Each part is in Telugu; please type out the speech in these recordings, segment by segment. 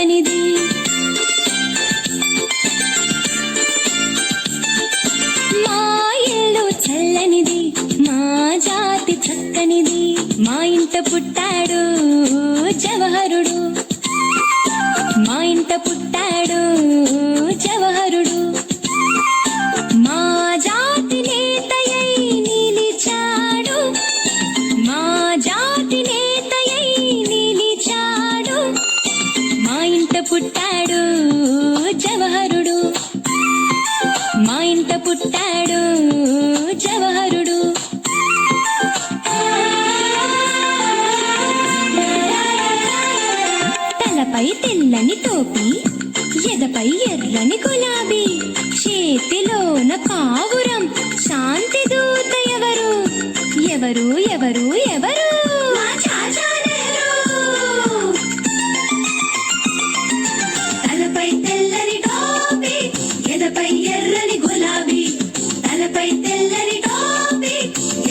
చక్కనిది. మా ఇల్లు చల్లనిది, మా జాతి చక్కనిది. మా ఇంట పుట్టాడు జవహరుడు, మా ఇంట పుట్టాడు జవహరుడు. మా జాతి నేతయై నిలిచాడు, మా జాతి నేతయై నిలిచాడు. మా ఇంట పుట్టాడు జవహరుడు, మా ఇంట పుట్టాడు జవహరుడు. తలపై తెల్లని టోపీ, ఎదపై ఎర్రని గులాబీ, చేతిలోన కావురం, శాంతి దూత ఎవరు ఎవరు ఎవరు ఎవరు? తలపై తెల్లని టోపీ, ఎదపై ఎర్రని గులాబీ, తలపై తెల్లని టోపీ,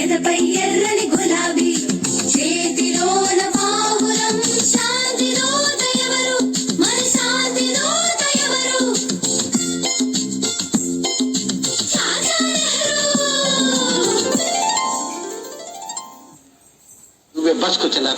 ఎదపై ఎర్రని గులాబీ, చేతిలోన కావురం, శాంతి దూత ఎవరు, మన శాంతి దూత ఎవరు? बस को चला